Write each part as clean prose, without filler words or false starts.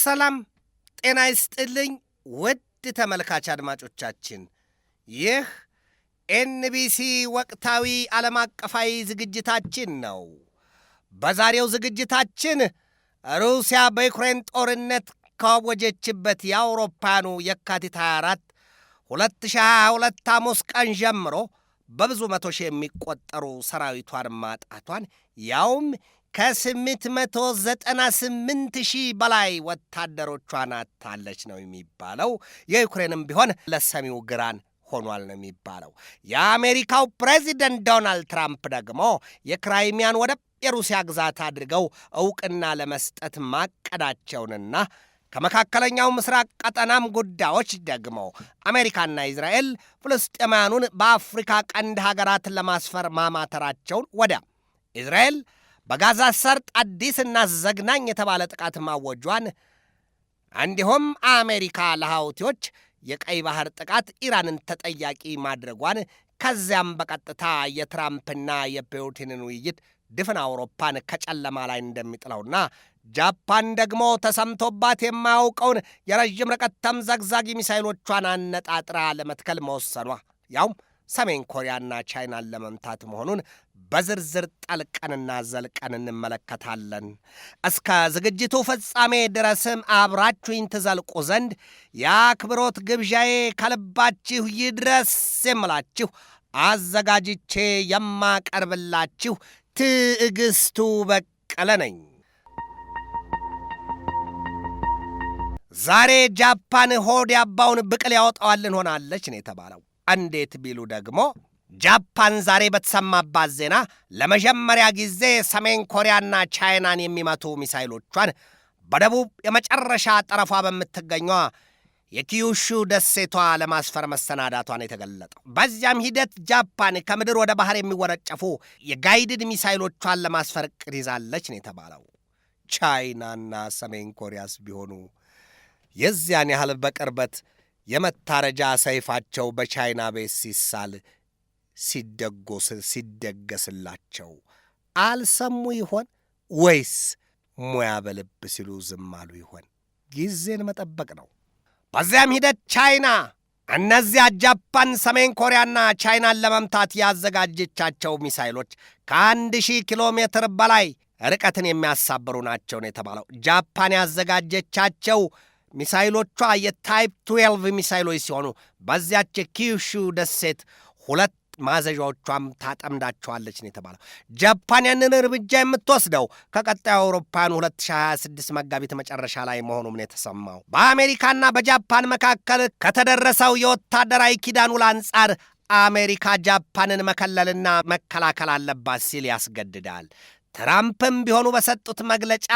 ሰላም ጤና ይስጥልኝ ውድ ተመልካች አድማጮቻችን፣ ይህ ኤንቢሲ ወቅታዊ ዓለም አቀፋዊ ዝግጅታችን ነው። በዛሬው ዝግጅታችን ሩሲያ በዩክሬን ጦርነት ካወጀችበት የአውሮፓውያኑ የካቲት 24 2022 ሐሙስ ቀን ጀምሮ በብዙ መቶ ሺህ የሚቆጠሩ ሰራዊቷን ማጣቷን ያውም ከ898 ሺህ በላይ ወታደሮቿን አጥታለች ነው የሚባለው። የዩክሬንም ቢሆን ለሰሚው ግራን ሆኗል ነው የሚባለው። የአሜሪካው ፕሬዚደንት ዶናልድ ትራምፕ ደግሞ የክራይሚያን ወደብ የሩሲያ ግዛት አድርገው ዕውቅና ለመስጠት ማቀዳቸውንና ከመካከለኛው ምስራቅ ቀጠናም ጉዳዮች ደግሞ አሜሪካና እስራኤል ፍልስጤማውያኑን በአፍሪካ ቀንድ ሀገራትን ለማስፈር ማማተራቸውን ወዲያ እስራኤል በጋዛ ሰርጥ አዲስና ዘግናኝ የተባለ ጥቃት ማወጇን እንዲሁም አሜሪካ ለሐውቲዎች የቀይ ባህር ጥቃት ኢራንን ተጠያቂ ማድረጓን ከዚያም በቀጥታ የትራምፕና የፑቲንን ውይይት ድፍን አውሮፓን ከጨለማ ላይ እንደሚጥለውና ጃፓን ደግሞ ተሰምቶባት የማያውቀውን የረዥም ርቀት ተምዘግዛጊ ሚሳይሎቿን አነጣጥራ ለመትከል መወሰኗ ያውም ሰሜን ኮሪያና ቻይናን ለመምታት መሆኑን በዝርዝር ጠልቀንና ዘልቀን እንመለከታለን። እስከ ዝግጅቱ ፍጻሜ ድረስም አብራችሁኝ ትዘልቁ ዘንድ የአክብሮት ግብዣዬ ከልባችሁ ይድረስ የምላችሁ አዘጋጅቼ የማቀርብላችሁ ትዕግስቱ በቀለ ነኝ። ዛሬ ጃፓን ሆድ ያባውን ብቅል ያወጣዋልን ሆናለች ነው የተባለው። እንዴት ቢሉ ደግሞ ጃፓን ዛሬ በተሰማባት ዜና ለመጀመሪያ ጊዜ ሰሜን ኮሪያና ቻይናን የሚመቱ ሚሳይሎቿን በደቡብ የመጨረሻ ጠረፏ በምትገኟ የኪዩሹ ደሴቷ ለማስፈር መሰናዳቷን የተገለጠው። በዚያም ሂደት ጃፓን ከምድር ወደ ባህር የሚወረጨፉ የጋይድድ ሚሳይሎቿን ለማስፈር ዕቅድ ይዛለች ነው የተባለው። ቻይናና ሰሜን ኮሪያስ ቢሆኑ የዚያን ያህል በቅርበት የመታረጃ ሰይፋቸው በቻይና ቤት ሲሳል ሲደገስላቸው አልሰሙ ይሆን ወይስ ሙያ በልብ ሲሉ ዝም አሉ ይሆን? ጊዜን መጠበቅ ነው። በዚያም ሂደት ቻይና እነዚያ ጃፓን፣ ሰሜን ኮሪያና ቻይናን ለመምታት ያዘጋጀቻቸው ሚሳይሎች ከ1000 ኪሎ ሜትር በላይ ርቀትን የሚያሳብሩ ናቸው ነው የተባለው። ጃፓን ያዘጋጀቻቸው ሚሳይሎቿ የታይፕ 12 ሚሳይሎች ሲሆኑ በዚያች የኪዩሹ ደሴት 2 ማዘዣዎቿም ታጠምዳቸዋለች ነው የተባለው። ጃፓን ያንን እርምጃ የምትወስደው ከቀጣዩ አውሮፓውያኑ 2026 መጋቢት መጨረሻ ላይ መሆኑም ነው የተሰማው። በአሜሪካና በጃፓን መካከል ከተደረሰው የወታደራዊ ኪዳን ውል አንጻር አሜሪካ ጃፓንን መከለልና መከላከል አለባት ሲል ያስገድዳል። ትራምፕም ቢሆኑ በሰጡት መግለጫ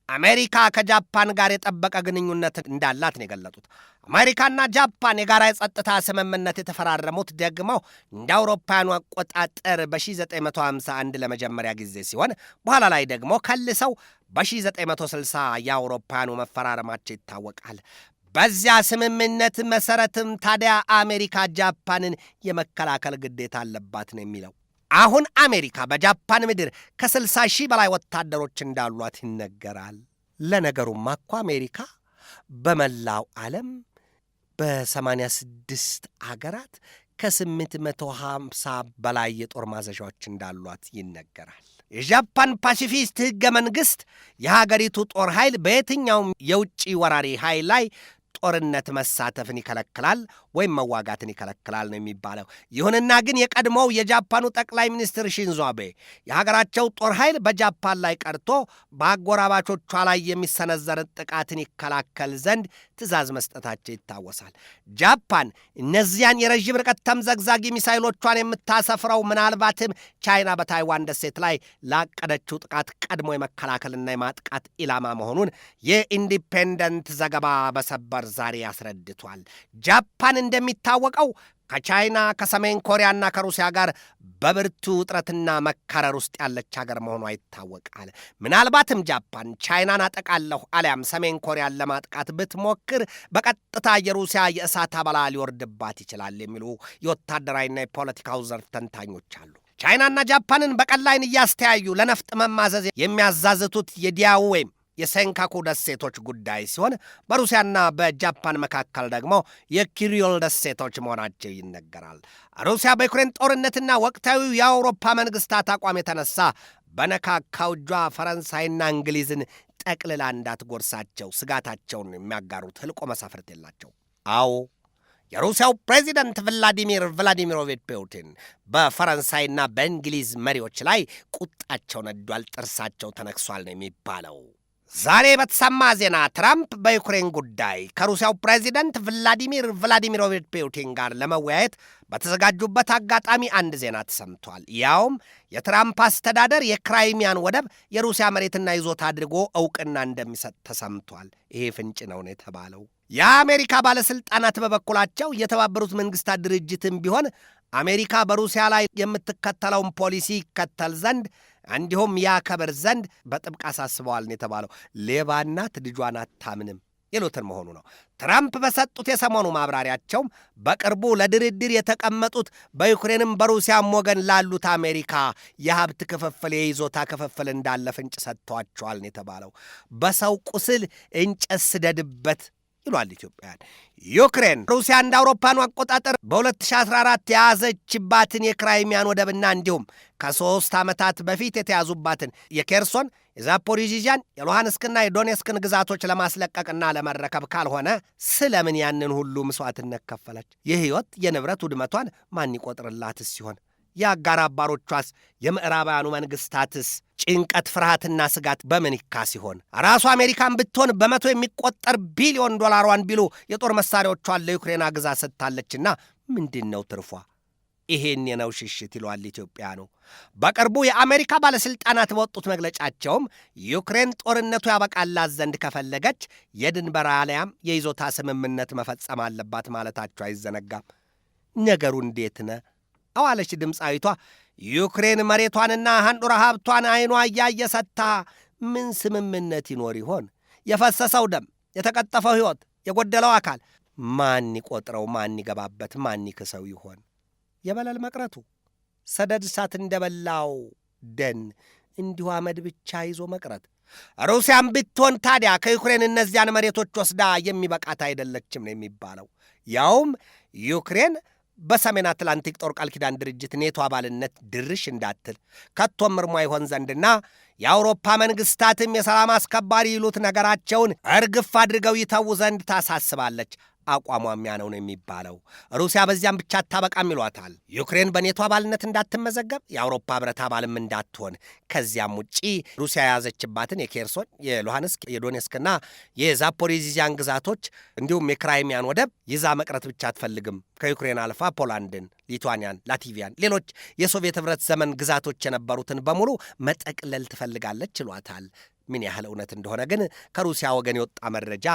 አሜሪካ ከጃፓን ጋር የጠበቀ ግንኙነት እንዳላት ነው የገለጡት። አሜሪካና ጃፓን የጋራ የጸጥታ ስምምነት የተፈራረሙት ደግሞ እንደ አውሮፓውያኑ አቆጣጠር በ1951 ለመጀመሪያ ጊዜ ሲሆን በኋላ ላይ ደግሞ ከልሰው በ1960 የአውሮፓውያኑ መፈራረማቸው ይታወቃል። በዚያ ስምምነት መሠረትም ታዲያ አሜሪካ ጃፓንን የመከላከል ግዴታ አለባት ነው የሚለው። አሁን አሜሪካ በጃፓን ምድር ከ60 ሺህ በላይ ወታደሮች እንዳሏት ይነገራል። ለነገሩማ እኮ አሜሪካ በመላው ዓለም በ86 አገራት ከ850 በላይ የጦር ማዘዣዎች እንዳሏት ይነገራል። የጃፓን ፓሲፊስት ሕገ መንግሥት የሀገሪቱ ጦር ኃይል በየትኛውም የውጭ ወራሪ ኃይል ላይ ጦርነት መሳተፍን ይከለክላል ወይም መዋጋትን ይከለክላል ነው የሚባለው። ይሁንና ግን የቀድሞው የጃፓኑ ጠቅላይ ሚኒስትር ሺንዞ አቤ የሀገራቸው ጦር ኃይል በጃፓን ላይ ቀርቶ በአጎራባቾቿ ላይ የሚሰነዘርን ጥቃትን ይከላከል ዘንድ ትዕዛዝ መስጠታቸው ይታወሳል። ጃፓን እነዚያን የረዥም ርቀት ተምዘግዛጊ ሚሳይሎቿን የምታሰፍረው ምናልባትም ቻይና በታይዋን ደሴት ላይ ላቀደችው ጥቃት ቀድሞ የመከላከልና የማጥቃት ኢላማ መሆኑን የኢንዲፔንደንት ዘገባ በሰበር ዛሬ ያስረድቷል። ጃፓን እንደሚታወቀው ከቻይና ከሰሜን ኮሪያና ከሩሲያ ጋር በብርቱ ውጥረትና መካረር ውስጥ ያለች ሀገር መሆኗ ይታወቃል። ምናልባትም ጃፓን ቻይናን አጠቃለሁ አሊያም ሰሜን ኮሪያን ለማጥቃት ብትሞክር በቀጥታ የሩሲያ የእሳት አበላ ሊወርድባት ይችላል የሚሉ የወታደራዊና የፖለቲካው ዘርፍ ተንታኞች አሉ። ቻይናና ጃፓንን በቀላይን እያስተያዩ ለነፍጥ መማዘዝ የሚያዛዝቱት የዲያው ወይም የሴንካኩ ደሴቶች ጉዳይ ሲሆን በሩሲያና በጃፓን መካከል ደግሞ የኪሪል ደሴቶች መሆናቸው ይነገራል። ሩሲያ በዩክሬን ጦርነትና ወቅታዊው የአውሮፓ መንግስታት አቋም የተነሳ በነካካው እጇ ፈረንሳይና እንግሊዝን ጠቅልላ እንዳትጎርሳቸው ስጋታቸውን የሚያጋሩት ህልቆ መሳፍርት የላቸው። አዎ የሩሲያው ፕሬዚደንት ቭላዲሚር ቭላዲሚሮቪች ፑቲን በፈረንሳይና በእንግሊዝ መሪዎች ላይ ቁጣቸው ነዷል፣ ጥርሳቸው ተነክሷል ነው የሚባለው። ዛሬ በተሰማ ዜና ትራምፕ በዩክሬን ጉዳይ ከሩሲያው ፕሬዚደንት ቭላዲሚር ቭላዲሚሮቪች ፑቲን ጋር ለመወያየት በተዘጋጁበት አጋጣሚ አንድ ዜና ተሰምቷል። ያውም የትራምፕ አስተዳደር የክራይሚያን ወደብ የሩሲያ መሬትና ይዞታ አድርጎ እውቅና እንደሚሰጥ ተሰምቷል። ይሄ ፍንጭ ነው የተባለው። የአሜሪካ ባለሥልጣናት በበኩላቸው የተባበሩት መንግሥታት ድርጅትም ቢሆን አሜሪካ በሩሲያ ላይ የምትከተለውን ፖሊሲ ይከተል ዘንድ እንዲሁም ያከብር ዘንድ በጥብቅ አሳስበዋል የተባለው። ሌባናት ልጇን አታምንም ይሉትን መሆኑ ነው። ትራምፕ በሰጡት የሰሞኑ ማብራሪያቸውም በቅርቡ ለድርድር የተቀመጡት በዩክሬንም በሩሲያም ወገን ላሉት አሜሪካ የሀብት ክፍፍል፣ የይዞታ ክፍፍል እንዳለ ፍንጭ ሰጥቷቸዋል የተባለው። በሰው ቁስል እንጨት ስደድበት ይሏል ኢትዮጵያን። ዩክሬን ሩሲያ እንደ አውሮፓኑ አቆጣጠር በ2014 የያዘችባትን የክራይሚያን ወደብና እንዲሁም ከ3 ዓመታት በፊት የተያዙባትን የኬርሶን፣ የዛፖሪዥያን፣ የሉሃንስክና የዶኔስክን ግዛቶች ለማስለቀቅና ለመረከብ ካልሆነ ስለምን ያንን ሁሉ መስዋዕትነት ከፈለች? የሕይወት የንብረት ውድመቷን ማን ይቆጥርላትስ ሲሆን? የአጋር አባሮቿስ የምዕራባውያኑ መንግሥታትስ ጭንቀት፣ ፍርሃትና ስጋት በምን ይካ ሲሆን? ራሱ አሜሪካን ብትሆን በመቶ የሚቆጠር ቢሊዮን ዶላሯን ቢሉ የጦር መሳሪያዎቿን ለዩክሬን አግዛ ሰጥታለችና ምንድን ነው ትርፏ? ይሄን የነው ሽሽት ይሏል ኢትዮጵያኑ። በቅርቡ የአሜሪካ ባለሥልጣናት በወጡት መግለጫቸውም ዩክሬን ጦርነቱ ያበቃላት ዘንድ ከፈለገች የድንበር አልያም የይዞታ ስምምነት መፈጸም አለባት ማለታቸው አይዘነጋም። ነገሩ እንዴት ነ አዋለች ድምፃዊቷ። ዩክሬን መሬቷንና አንዱራ ሀብቷን አይኗ እያየ ሰጥታ ምን ስምምነት ይኖር ይሆን? የፈሰሰው ደም፣ የተቀጠፈው ሕይወት፣ የጎደለው አካል ማን ይቆጥረው? ማን ይገባበት? ማን ይክሰው ይሆን? የበለል መቅረቱ ሰደድ እሳት እንደበላው ደን እንዲሁ አመድ ብቻ ይዞ መቅረት። ሩሲያም ብትሆን ታዲያ ከዩክሬን እነዚያን መሬቶች ወስዳ የሚበቃት አይደለችም ነው የሚባለው። ያውም ዩክሬን በሰሜን አትላንቲክ ጦር ቃል ኪዳን ድርጅት ኔቶ አባልነት ድርሽ እንዳትል ከቶም እርሟ ይሆን ዘንድና የአውሮፓ መንግሥታትም የሰላም አስከባሪ ይሉት ነገራቸውን እርግፍ አድርገው ይተዉ ዘንድ ታሳስባለች። አቋሟም ያ ነው የሚባለው። ሩሲያ በዚያም ብቻ አታበቃም ይሏታል። ዩክሬን በኔቶ አባልነት እንዳትመዘገብ፣ የአውሮፓ ህብረት አባልም እንዳትሆን፣ ከዚያም ውጪ ሩሲያ የያዘችባትን የኬርሶን፣ የሉሃንስክ፣ የዶኔስክና የዛፖሪዥያን ግዛቶች እንዲሁም የክራይሚያን ወደብ ይዛ መቅረት ብቻ አትፈልግም። ከዩክሬን አልፋ ፖላንድን፣ ሊቱዋንያን፣ ላቲቪያን፣ ሌሎች የሶቪየት ህብረት ዘመን ግዛቶች የነበሩትን በሙሉ መጠቅለል ትፈልጋለች ይሏታል። ምን ያህል እውነት እንደሆነ ግን ከሩሲያ ወገን የወጣ መረጃ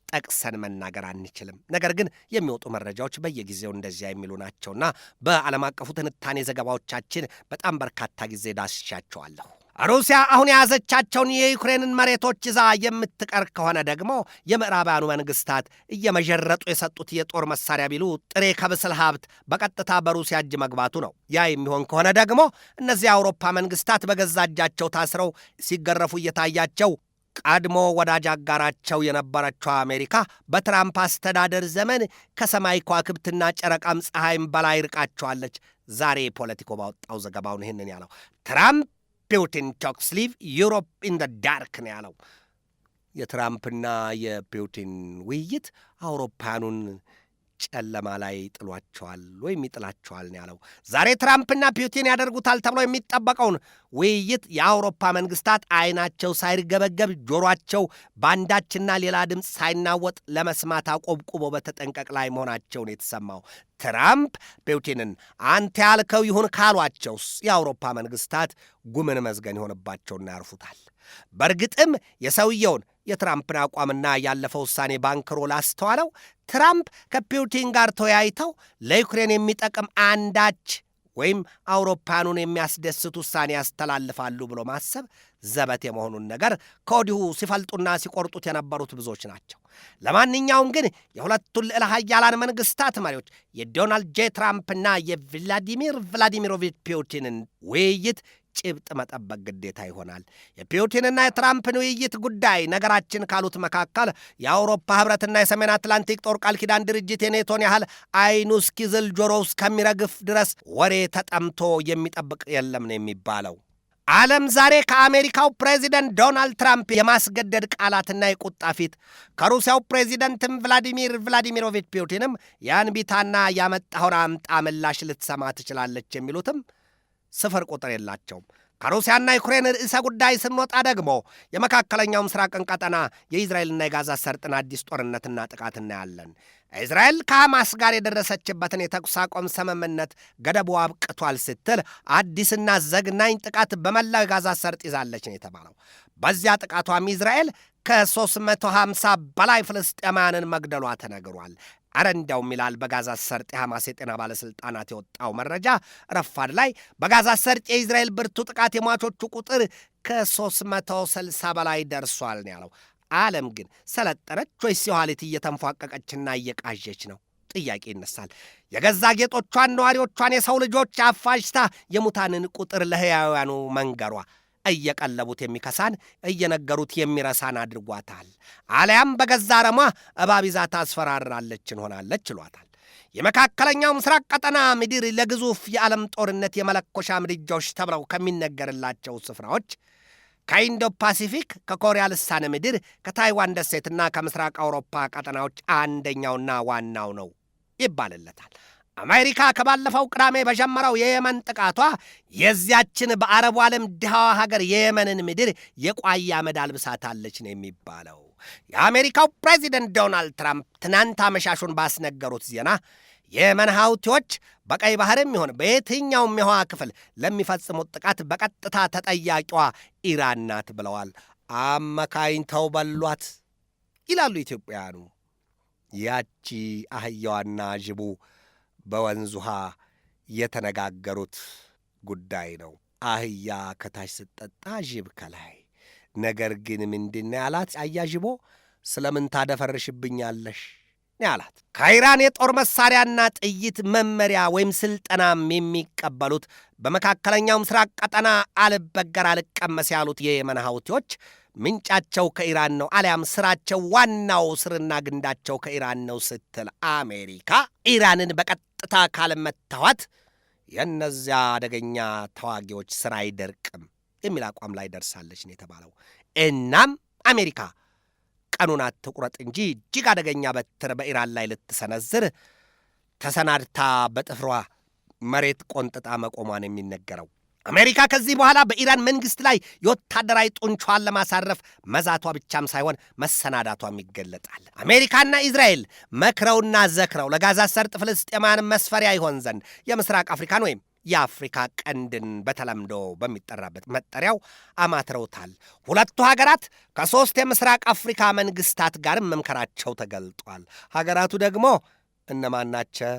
ጠቅሰን መናገር አንችልም። ነገር ግን የሚወጡ መረጃዎች በየጊዜው እንደዚያ የሚሉ ናቸውና በዓለም አቀፉ ትንታኔ ዘገባዎቻችን በጣም በርካታ ጊዜ ዳስሻቸዋለሁ። ሩሲያ አሁን የያዘቻቸውን የዩክሬንን መሬቶች ይዛ የምትቀር ከሆነ ደግሞ የምዕራባውያኑ መንግሥታት እየመዠረጡ የሰጡት የጦር መሳሪያ ቢሉ ጥሬ ከብስል ሀብት በቀጥታ በሩሲያ እጅ መግባቱ ነው። ያ የሚሆን ከሆነ ደግሞ እነዚህ የአውሮፓ መንግሥታት በገዛ እጃቸው ታስረው ሲገረፉ እየታያቸው ቀድሞ ወዳጅ አጋራቸው የነበረችው አሜሪካ በትራምፕ አስተዳደር ዘመን ከሰማይ ከዋክብትና ጨረቃም ፀሐይም በላይ ርቃቸዋለች። ዛሬ ፖለቲኮ ባወጣው ዘገባውን ይህንን ያለው ትራምፕ ፑቲን ቶክስ ሊቭ ዩሮፕ ኢን ደ ዳርክ ነው ያለው። የትራምፕና የፑቲን ውይይት አውሮፓኑን ጨለማ ላይ ጥሏቸዋል ወይም ይጥላቸዋል ነው ያለው። ዛሬ ትራምፕና ፑቲን ያደርጉታል ተብሎ የሚጠበቀውን ውይይት የአውሮፓ መንግሥታት አይናቸው ሳይርገበገብ ጆሮአቸው በአንዳችና ሌላ ድምፅ ሳይናወጥ ለመስማት አቆብቁቦ በተጠንቀቅ ላይ መሆናቸውን የተሰማው ትራምፕ ፑቲንን አንተ ያልከው ይሁን ካሏቸውስ የአውሮፓ መንግሥታት ጉምን መዝገን ይሆንባቸውና ያርፉታል። በእርግጥም የሰውየውን የትራምፕን አቋምና ያለፈው ውሳኔ ባንክሮ ላስተዋለው ትራምፕ ከፑቲን ጋር ተወያይተው ለዩክሬን የሚጠቅም አንዳች ወይም አውሮፓኑን የሚያስደስት ውሳኔ ያስተላልፋሉ ብሎ ማሰብ ዘበት የመሆኑን ነገር ከወዲሁ ሲፈልጡና ሲቆርጡት የነበሩት ብዙዎች ናቸው። ለማንኛውም ግን የሁለቱን ልዕለ ኃያላን መንግሥታት መሪዎች የዶናልድ ጄ ትራምፕና የቭላዲሚር ቭላዲሚሮቪች ፑቲንን ውይይት ጭብጥ መጠበቅ ግዴታ ይሆናል። የፑቲንና የትራምፕን ውይይት ጉዳይ ነገራችን ካሉት መካከል የአውሮፓ ህብረትና የሰሜን አትላንቲክ ጦር ቃል ኪዳን ድርጅት የኔቶን ያህል አይኑ እስኪዝል ጆሮው እስከሚረግፍ ድረስ ወሬ ተጠምቶ የሚጠብቅ የለም ነው የሚባለው። ዓለም ዛሬ ከአሜሪካው ፕሬዚደንት ዶናልድ ትራምፕ የማስገደድ ቃላትና የቁጣ ፊት ከሩሲያው ፕሬዚደንትም ቭላዲሚሮቪች ፑቲንም የአንቢታና ያመጣውን አምጣ ምላሽ ልትሰማ ትችላለች የሚሉትም ስፍር ቁጥር የላቸውም። ከሩሲያና ዩክሬን ርዕሰ ጉዳይ ስንወጣ ደግሞ የመካከለኛው ምስራቅን ቀጠና የእስራኤልና የጋዛ ሰርጥን አዲስ ጦርነትና ጥቃት እናያለን። እስራኤል ከሐማስ ጋር የደረሰችበትን የተኩስ አቁም ስምምነት ገደቡ አብቅቷል ስትል አዲስና ዘግናኝ ጥቃት በመላው የጋዛ ሰርጥ ይዛለች ነው የተባለው። በዚያ ጥቃቷም እስራኤል ከ350 በላይ ፍልስጤማውያንን መግደሏ ተነግሯል። አረ እንዲያውም ይላል በጋዛ ሰርጥ የሐማስ የጤና ባለሥልጣናት የወጣው መረጃ ረፋድ ላይ በጋዛ ሰርጥ የእስራኤል ብርቱ ጥቃት የሟቾቹ ቁጥር ከ360 በላይ ደርሷል ነው ያለው። ዓለም ግን ሰለጠነች ወይስ የኋሊት እየተንፏቀቀችና እየቃዠች ነው? ጥያቄ ይነሳል። የገዛ ጌጦቿን ነዋሪዎቿን የሰው ልጆች አፋጅታ የሙታንን ቁጥር ለሕያውያኑ መንገሯ እየቀለቡት የሚከሳን እየነገሩት የሚረሳን አድርጓታል። አሊያም በገዛ ረሟ እባብ ይዛ ታስፈራራለች እንሆናለች ይሏታል። የመካከለኛው ምስራቅ ቀጠና ምድር ለግዙፍ የዓለም ጦርነት የመለኮሻ ምድጃዎች ተብለው ከሚነገርላቸው ስፍራዎች ከኢንዶ ፓሲፊክ፣ ከኮሪያ ልሳነ ምድር፣ ከታይዋን ደሴትና ከምስራቅ አውሮፓ ቀጠናዎች አንደኛውና ዋናው ነው ይባልለታል። አሜሪካ ከባለፈው ቅዳሜ በጀመረው የየመን ጥቃቷ የዚያችን በአረቡ ዓለም ድሃዋ ሀገር የየመንን ምድር የቋያ አመድ አልብሳታለች ነው የሚባለው። የአሜሪካው ፕሬዚደንት ዶናልድ ትራምፕ ትናንት አመሻሹን ባስነገሩት ዜና የየመን ሐውቲዎች በቀይ ባህርም ይሆን በየትኛውም የውሃ ክፍል ለሚፈጽሙት ጥቃት በቀጥታ ተጠያቂዋ ኢራን ናት ብለዋል። አመካኝተው በሏት ይላሉ ኢትዮጵያውያኑ። ያቺ አህያዋና ጅቡ በወንዝ ውሃ የተነጋገሩት ጉዳይ ነው። አህያ ከታች ስትጠጣ ጅብ ከላይ። ነገር ግን ምንድን ያላት አያዥቦ ስለምን ታደፈርሽብኛለሽ ያላት። ከኢራን የጦር መሳሪያና ጥይት መመሪያ ወይም ስልጠናም የሚቀበሉት በመካከለኛው ምስራቅ ቀጠና አልበገር አልቀመስ ያሉት የየመን ሐውቲዎች ምንጫቸው ከኢራን ነው አሊያም ስራቸው ዋናው ስርና ግንዳቸው ከኢራን ነው ስትል አሜሪካ ኢራንን በቀጥታ ካልመታዋት የእነዚያ አደገኛ ተዋጊዎች ስራ አይደርቅም የሚል አቋም ላይ ደርሳለች ነው የተባለው። እናም አሜሪካ ቀኑን አትቁረጥ እንጂ እጅግ አደገኛ በትር በኢራን ላይ ልትሰነዝር ተሰናድታ በጥፍሯ መሬት ቆንጥጣ መቆሟን የሚነገረው አሜሪካ ከዚህ በኋላ በኢራን መንግሥት ላይ የወታደራዊ ጡንቿን ለማሳረፍ መዛቷ ብቻም ሳይሆን መሰናዳቷም ይገለጣል። አሜሪካና እስራኤል መክረውና ዘክረው ለጋዛ ሰርጥ ፍልስጤማውያን መስፈሪያ ይሆን ዘንድ የምስራቅ አፍሪካን ወይም የአፍሪካ ቀንድን በተለምዶ በሚጠራበት መጠሪያው አማትረውታል። ሁለቱ ሀገራት ከሦስት የምስራቅ አፍሪካ መንግሥታት ጋርም መምከራቸው ተገልጧል። ሀገራቱ ደግሞ እነማን ናቸው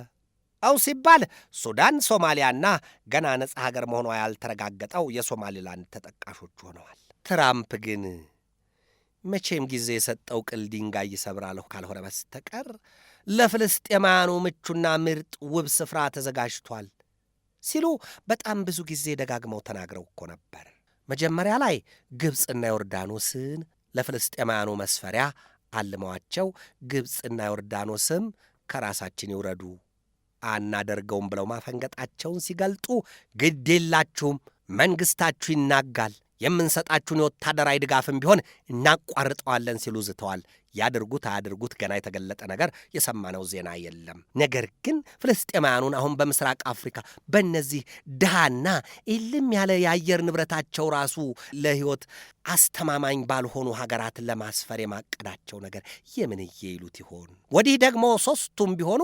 አው ሲባል ሱዳን፣ ሶማሊያና ገና ነጻ ሀገር መሆኗ ያልተረጋገጠው የሶማሊላንድ ተጠቃሾች ሆነዋል። ትራምፕ ግን መቼም ጊዜ የሰጠው ቅል ድንጋይ ይሰብራለሁ ካልሆነ በስተቀር ለፍልስጤማውያኑ ምቹና ምርጥ ውብ ስፍራ ተዘጋጅቷል ሲሉ በጣም ብዙ ጊዜ ደጋግመው ተናግረው እኮ ነበር። መጀመሪያ ላይ ግብፅና ዮርዳኖስን ለፍልስጤማውያኑ መስፈሪያ አልመዋቸው ግብፅና ዮርዳኖስም ከራሳችን ይውረዱ አናደርገውም ብለው ማፈንገጣቸውን ሲገልጡ ግድ የላችሁም መንግሥታችሁ ይናጋል፣ የምንሰጣችሁን የወታደራዊ ድጋፍም ቢሆን እናቋርጠዋለን ሲሉ ዝተዋል። ያድርጉት አያድርጉት ገና የተገለጠ ነገር የሰማነው ዜና የለም። ነገር ግን ፍልስጤማውያኑን አሁን በምስራቅ አፍሪካ በእነዚህ ድሃና ኢልም ያለ የአየር ንብረታቸው ራሱ ለሕይወት አስተማማኝ ባልሆኑ ሀገራት ለማስፈር የማቀዳቸው ነገር የምንዬ ይሉት ይሆን? ወዲህ ደግሞ ሦስቱም ቢሆኑ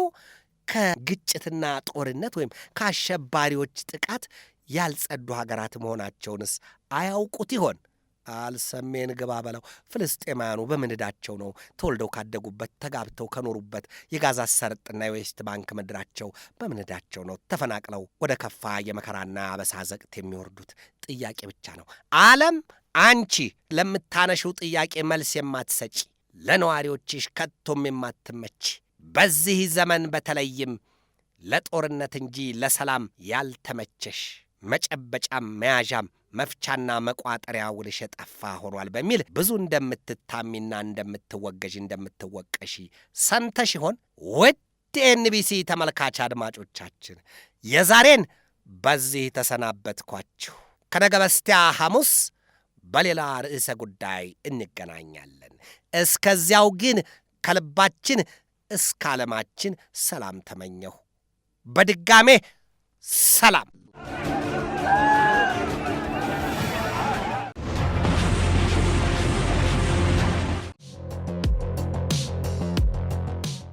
ከግጭትና ጦርነት ወይም ከአሸባሪዎች ጥቃት ያልጸዱ ሀገራት መሆናቸውንስ አያውቁት ይሆን? አልሰሜን ግባ በለው። ፍልስጤማውያኑ በምንዳቸው ነው ተወልደው ካደጉበት ተጋብተው ከኖሩበት የጋዛ ሰርጥና የዌስት ባንክ ምድራቸው በምንዳቸው ነው ተፈናቅለው ወደ ከፋ የመከራና አበሳ ዘቅት የሚወርዱት። ጥያቄ ብቻ ነው። ዓለም አንቺ ለምታነሽው ጥያቄ መልስ የማትሰጪ ለነዋሪዎችሽ ከቶም የማትመች በዚህ ዘመን በተለይም ለጦርነት እንጂ ለሰላም ያልተመቸሽ መጨበጫም መያዣም መፍቻና መቋጠሪያ ውልሽ ጠፋ ሆኗል በሚል ብዙ እንደምትታሚና እንደምትወገዥ እንደምትወቀሺ ሰምተሽ ይሆን? ውድ ኤንቢሲ ተመልካች አድማጮቻችን የዛሬን በዚህ ተሰናበትኳችሁ። ከነገ በስቲያ ሐሙስ በሌላ ርዕሰ ጉዳይ እንገናኛለን። እስከዚያው ግን ከልባችን እስከ ዓለማችን ሰላም ተመኘሁ። በድጋሜ ሰላም።